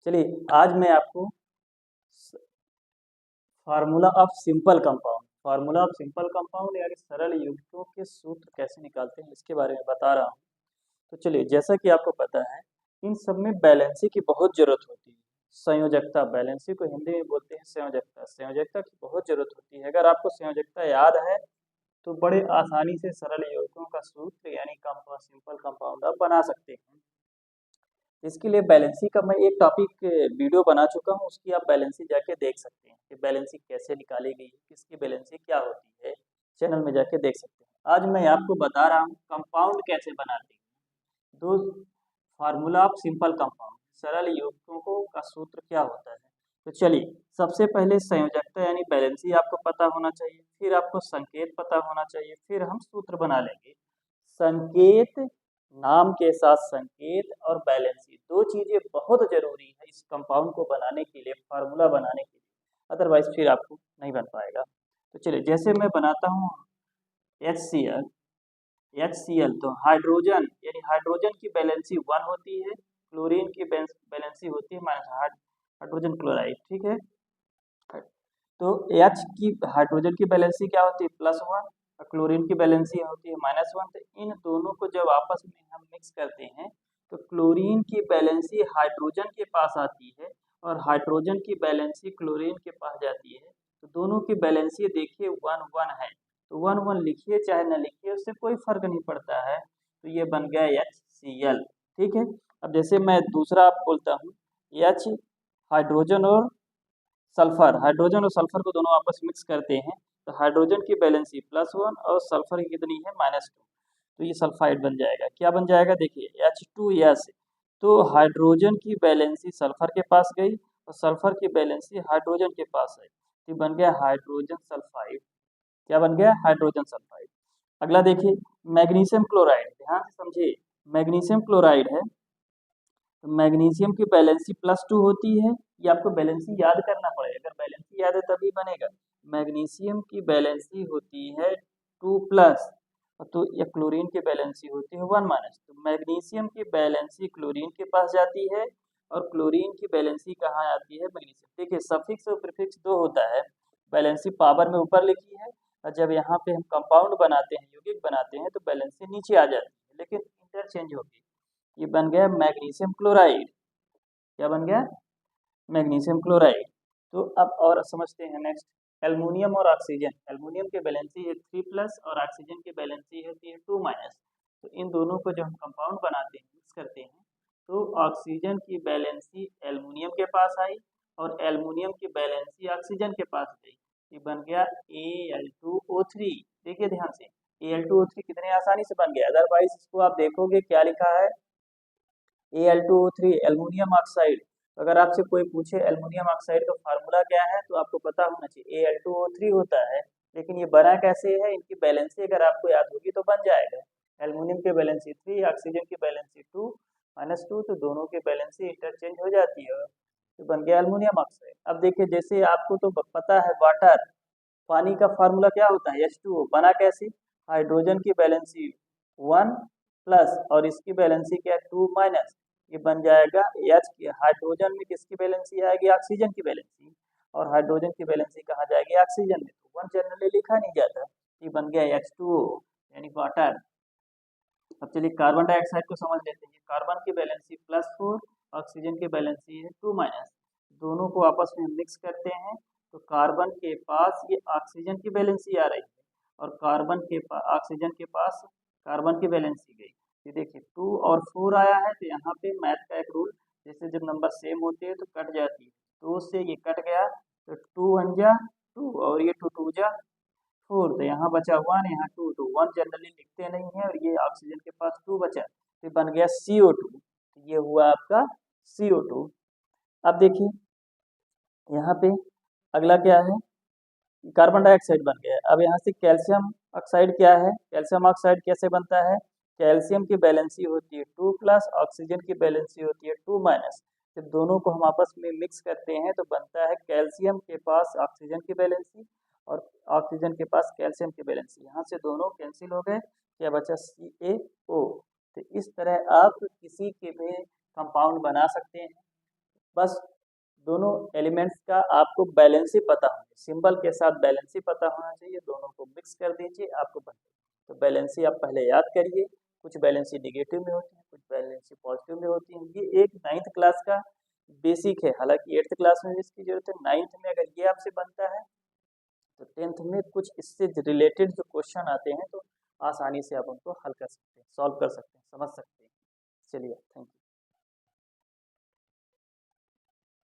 चलिए आज मैं आपको फार्मूला ऑफ सिंपल कंपाउंड यानी सरल यौगिकों के सूत्र कैसे निकालते हैं इसके बारे में बता रहा हूँ। तो चलिए, जैसा कि आपको पता है, इन सब में बैलेंसी की बहुत जरूरत होती है। संयोजकता, बैलेंसी को हिंदी में बोलते हैं संयोजकता। संयोजकता की बहुत जरूरत होती है। अगर आपको संयोजकता याद है तो बड़े आसानी से सरल यौगिकों का सूत्र यानी सिंपल कंपाउंड आप बना सकते हैं। इसके लिए बैलेंसी का मैं एक टॉपिक वीडियो बना चुका हूँ, उसकी आप बैलेंसी जाके देख सकते हैं कि बैलेंसी कैसे निकाली गई है, किसकी बैलेंसी क्या होती है, चैनल में जाके देख सकते हैं। आज मैं आपको बता रहा हूँ कंपाउंड कैसे बनाते हैं। दो फार्मूला ऑफ सिंपल कंपाउंड, सरल यौगिकों को का सूत्र क्या होता है। तो चलिए, सबसे पहले संयोजकता यानी बैलेंसी आपको पता होना चाहिए, फिर आपको संकेत पता होना चाहिए, फिर हम सूत्र बना लेंगे। संकेत, नाम के साथ संकेत और बैलेंसी, दो चीजें बहुत जरूरी है इस कंपाउंड को बनाने के लिए, फार्मूला बनाने के लिए, अदरवाइज फिर आपको नहीं बन पाएगा। तो चलिए, जैसे मैं बनाता हूँ HCl तो हाइड्रोजन यानी हाइड्रोजन की बैलेंसी 1 होती है, क्लोरीन की बैलेंसी होती है माइनस, हाइड्रोजन क्लोराइड, ठीक है। तो H की हाइड्रोजन की बैलेंसी क्या होती है +1 और क्लोरीन की बैलेंसी होती है -1। तो इन दोनों को जब आपस में हम मिक्स करते हैं तो क्लोरीन की बैलेंसी हाइड्रोजन के पास आती है और हाइड्रोजन की बैलेंसी क्लोरीन के पास जाती है। तो दोनों की बैलेंसी देखिए 1-1 है, तो 1-1 लिखिए चाहे न लिखिए, उससे कोई फर्क नहीं पड़ता है। तो ये बन गया HCl, ठीक है। अब जैसे मैं दूसरा बोलता हूँ, H हाइड्रोजन और हाइड्रोजन और सल्फर को दोनों आपस मिक्स करते हैं तो हाइड्रोजन की बैलेंसी +1 और सल्फर की कितनी है -2, तो ये सल्फाइड बन जाएगा। क्या बन जाएगा देखिए H2S। तो हाइड्रोजन की बैलेंसी सल्फर के पास गई और सल्फर की बैलेंसी हाइड्रोजन के पास आई, तो बन गया हाइड्रोजन सल्फाइड। क्या बन गया हाइड्रोजन सल्फाइड। अगला देखिए मैग्नीशियम क्लोराइड, ध्यान से समझिए, मैग्नीशियम क्लोराइड है तो मैग्नीशियम की बैलेंसी +2 होती है। ये आपको बैलेंसी याद करना पड़ेगा, अगर बैलेंसी याद है तभी बनेगा। मैग्नीशियम की बैलेंसी होती है 2+, तो ये क्लोरीन की बैलेंसी होती है 1-। तो मैग्नीशियम की बैलेंसी क्लोरीन के पास जाती है और क्लोरीन की बैलेंसी कहाँ आती है मैग्नीशियम। देखिए, सफिक्स और प्रीफिक्स दो होता है, बैलेंसी पावर में ऊपर लिखी है और जब यहाँ पे हम कंपाउंड बनाते हैं, यौगिक बनाते हैं, तो बैलेंसी नीचे आ जाती है, लेकिन इंटरचेंज होगी। ये बन गया मैग्नीशियम क्लोराइड। क्या बन गया मैग्नीशियम क्लोराइड। तो अब और समझते हैं नेक्स्ट, एल्युमिनियम और ऑक्सीजन। एल्युमिनियम की बैलेंसी है 3+ और ऑक्सीजन की बैलेंसी होती है 2-। तो इन दोनों को जब हम कंपाउंड बनाते हैं, मिक्स करते हैं, तो ऑक्सीजन की बैलेंसी एल्युमिनियम के पास आई और एल्युमिनियम की बैलेंसी ऑक्सीजन के पास गई, ये बन गया Al2O3। देखिए ध्यान से, Al2O3 कितने आसानी से बन गया। अदरवाइज इसको आप देखोगे क्या लिखा है Al2O3 एल्युमिनियम ऑक्साइड। अगर आपसे कोई पूछे एल्युमिनियम ऑक्साइड का फार्मूला क्या है तो आपको पता होना चाहिए Al2O3 होता है, लेकिन ये बना कैसे है, इनकी बैलेंसी अगर आपको याद होगी तो बन जाएगा। एल्युमिनियम की बैलेंसी 3, ऑक्सीजन की बैलेंसी 2-2, तो दोनों की बैलेंसी इंटरचेंज हो जाती है, तो बन गया एल्युमिनियम ऑक्साइड। अब देखिए, जैसे आपको तो पता है वाटर, पानी का फार्मूला क्या होता है H2O, बना कैसे, हाइड्रोजन की बैलेंसी 1+ और इसकी बैलेंसी क्या है 2-। ये बन जाएगा H की, हाइड्रोजन में किसकी बैलेंसी आएगी ऑक्सीजन की बैलेंसी, और हाइड्रोजन की बैलेंसी कहाँ जाएगी ऑक्सीजन में, तो 1 जनरली लिखा नहीं जाता, ये बन गया H2O यानी वाटर। अब चलिए कार्बन डाइऑक्साइड को समझ लेते हैं। कार्बन की बैलेंसी +4, ऑक्सीजन की बैलेंसी है 2-। दोनों को आपस में मिक्स करते हैं तो कार्बन के पास ये ऑक्सीजन की बैलेंसी आ रही है और कार्बन के पास ऑक्सीजन के पास कार्बन की बैलेंसी गई। ये देखिए 2 और 4 आया है, तो यहाँ पे मैथ का एक रूल, जैसे जब नंबर सेम होते हैं तो कट जाती है, 2 से ये कट गया तो 2 1 जा 2 और ये 2 2 जा 4, तो यहाँ बचा 1, यहाँ 2, तो 1 जनरली लिखते नहीं है और ये ऑक्सीजन के पास 2 बचा, तो बन गया CO2। ये हुआ आपका CO2। अब देखिए यहाँ पे अगला क्या है, कार्बन डाइऑक्साइड बन गया। अब यहाँ से कैल्शियम ऑक्साइड क्या है, कैल्शियम ऑक्साइड कैसे बनता है, कैल्शियम की बैलेंसी होती है 2+, ऑक्सीजन की बैलेंसी होती है 2-। जब दोनों को हम आपस में मिक्स करते हैं तो बनता है कैल्शियम के पास ऑक्सीजन की बैलेंसी और ऑक्सीजन के पास कैल्शियम की बैलेंसी, यहाँ से दोनों कैंसिल हो गए, क्या बचा CaO। तो इस तरह आप किसी के भी कंपाउंड बना सकते हैं। बस दोनों एलिमेंट्स का आपको बैलेंस ही पता होना, सिंबल के साथ बैलेंस ही पता होना चाहिए, दोनों को मिक्स कर दीजिए आपको बन। तो बैलेंसी आप पहले याद करिए, कुछ बैलेंसी निगेटिव में होती है, कुछ बैलेंसी पॉजिटिव में होती है। ये एक 9th क्लास का बेसिक है, हालांकि 8th क्लास में इसकी जरूरत है। 9th में अगर ये आपसे बनता है तो 10th में कुछ इससे रिलेटेड जो क्वेश्चन आते हैं तो आसानी से आप उनको हल कर सकते हैं, सॉल्व कर सकते हैं, समझ सकते हैं। चलिए, थैंक यू।